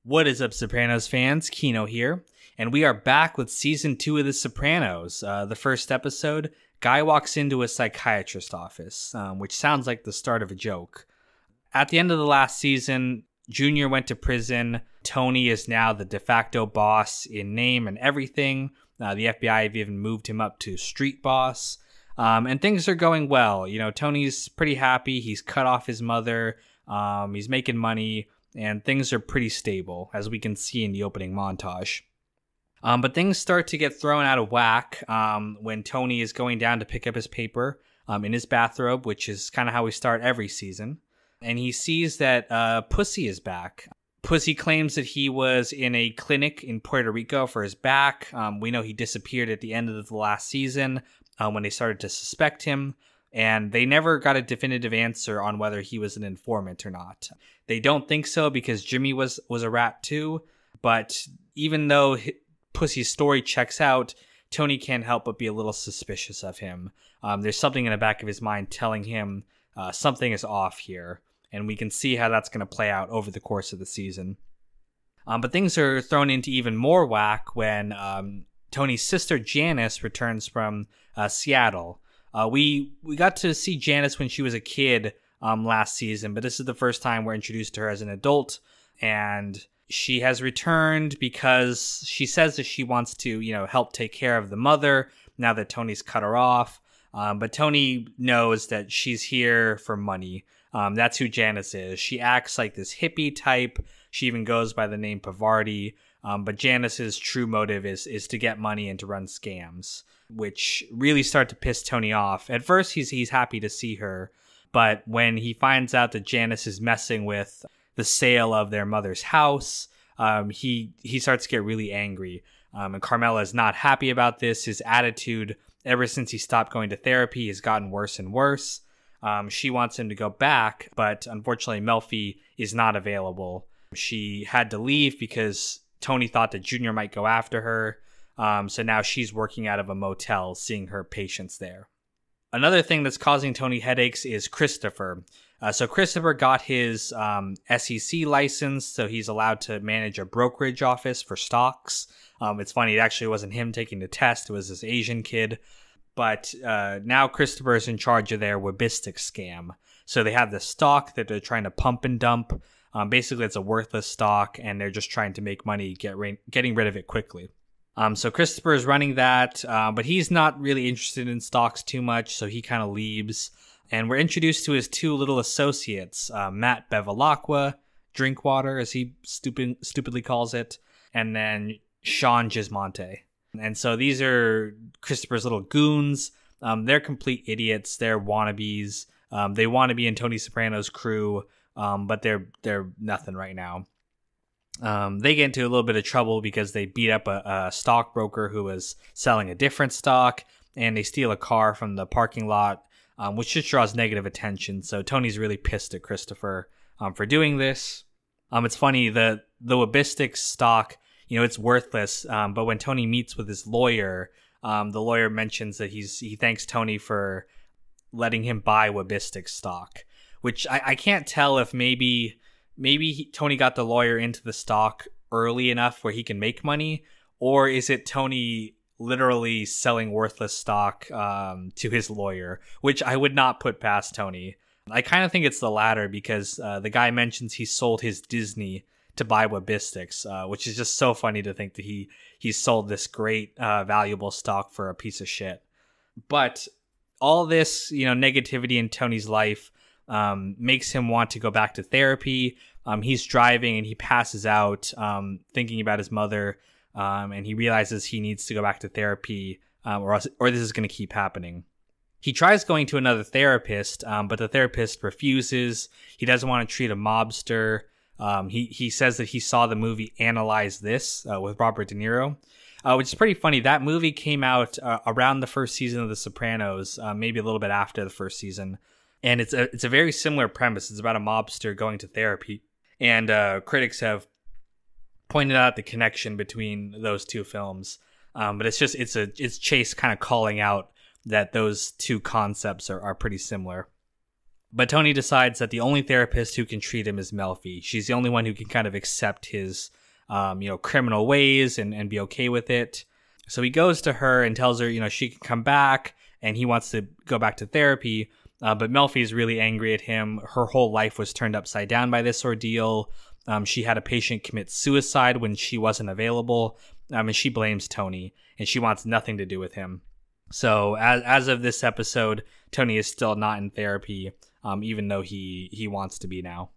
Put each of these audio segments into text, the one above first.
What is up, Sopranos fans? Kino here, and we are back with Season 2 of The Sopranos. The first episode, Guy walks into a psychiatrist office, which sounds like the start of a joke. At the end of the last season, Junior went to prison. Tony is now the de facto boss in name and everything. The FBI have even moved him up to street boss. And things are going well. You know, Tony's pretty happy. He's cut off his mother. He's making money. And things are pretty stable, as we can see in the opening montage. But things start to get thrown out of whack when Tony is going down to pick up his paper in his bathrobe, which is kind of how we start every season. And he sees that Pussy is back. Pussy claims that he was in a clinic in Puerto Rico for his back. We know he disappeared at the end of the last season when they started to suspect him. And they never got a definitive answer on whether he was an informant or not. They don't think so because Jimmy was a rat too. But even though Pussy's story checks out, Tony can't help but be a little suspicious of him. There's something in the back of his mind telling him something is off here. And we can see how that's going to play out over the course of the season. But things are thrown into even more whack when Tony's sister Janice returns from Seattle. We got to see Janice when she was a kid last season, but this is the first time we're introduced to her as an adult, and she has returned because she says that she wants to, help take care of the mother now that Tony's cut her off. But Tony knows that she's here for money. That's who Janice is. She acts like this hippie type. She even goes by the name Pavardi. But Janice's true motive is to get money and to run scams, which really start to piss Tony off. At first, he's happy to see her, but when he finds out that Janice is messing with the sale of their mother's house, he starts to get really angry. And Carmela is not happy about this. His attitude, ever since he stopped going to therapy, has gotten worse and worse. She wants him to go back, but unfortunately, Melfi is not available. She had to leave because Tony thought that Junior might go after her. So now she's working out of a motel, seeing her patients there. Another thing that's causing Tony headaches is Christopher. So Christopher got his SEC license, so he's allowed to manage a brokerage office for stocks. It's funny, it actually wasn't him taking the test, it was this Asian kid. But now Christopher is in charge of their Wabistic scam. So they have the stock that they're trying to pump and dump. Basically, it's a worthless stock, and they're just trying to make money, getting rid of it quickly. So Christopher is running that, but he's not really interested in stocks too much, so he kind of leaves. And we're introduced to his two little associates, Matt Bevilacqua, Drinkwater, as he stupidly calls it, and then Sean Gismonte. And so these are Christopher's little goons. They're complete idiots. They're wannabes. They want to be in Tony Soprano's crew, but they're nothing right now. They get into a little bit of trouble because they beat up a stockbroker who was selling a different stock, and they steal a car from the parking lot, which just draws negative attention. So Tony's really pissed at Christopher for doing this. It's funny, the Wabistic stock, it's worthless, but when Tony meets with his lawyer, the lawyer mentions that he thanks Tony for letting him buy Wabistic stock, which I can't tell if maybe Tony got the lawyer into the stock early enough where he can make money, or is it Tony literally selling worthless stock to his lawyer, which I would not put past Tony. I kind of think it's the latter because the guy mentions he sold his Disney to buy Wabistics, which is just so funny to think that he sold this great valuable stock for a piece of shit. But all this, negativity in Tony's life makes him want to go back to therapy. He's driving and he passes out thinking about his mother, and he realizes he needs to go back to therapy or this is going to keep happening. He tries going to another therapist, but the therapist refuses. He doesn't want to treat a mobster. He says that he saw the movie Analyze This with Robert De Niro, which is pretty funny. That movie came out around the first season of The Sopranos, maybe a little bit after the first season. And it's a very similar premise. It's about a mobster going to therapy. And critics have pointed out the connection between those two films. But it's Chase kind of calling out that those two concepts are pretty similar. But Tony decides that the only therapist who can treat him is Melfi. She's the only one who can kind of accept his, criminal ways and be okay with it. So he goes to her and tells her, she can come back, and he wants to go back to therapy. But Melfi is really angry at him. Her whole life was turned upside down by this ordeal. She had a patient commit suicide when she wasn't available. And she blames Tony, and she wants nothing to do with him. So as of this episode, Tony is still not in therapy, even though he wants to be now.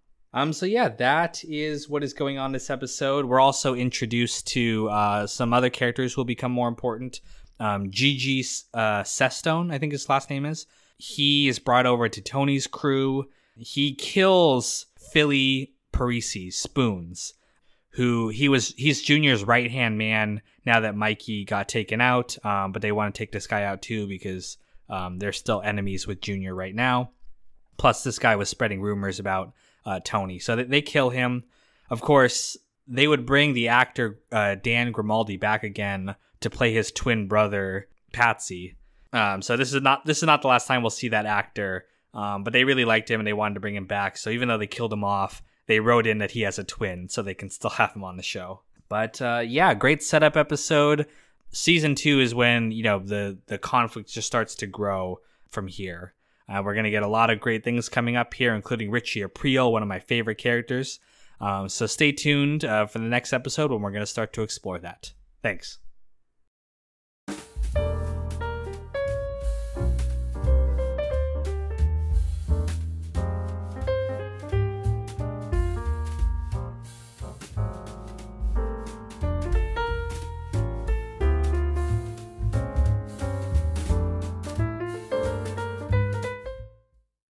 So yeah, that is what is going on this episode. We're also introduced to some other characters who will become more important. Gigi Sestone, I think his last name is. He is brought over to Tony's crew. He kills Philly Parisi, Spoons, he's Junior's right-hand man now that Mikey got taken out, but they want to take this guy out too because they're still enemies with Junior right now. Plus, this guy was spreading rumors about Tony, so they kill him. Of course, they would bring the actor Dan Grimaldi back again to play his twin brother Patsy. So this is not the last time we'll see that actor, but they really liked him and they wanted to bring him back. So even though they killed him off, they wrote in that he has a twin, so they can still have him on the show. But great setup episode. Season 2 is when the conflict just starts to grow from here. We're gonna get a lot of great things coming up here, including Richie Aprile, one of my favorite characters. So stay tuned for the next episode when we're gonna start to explore that. Thanks.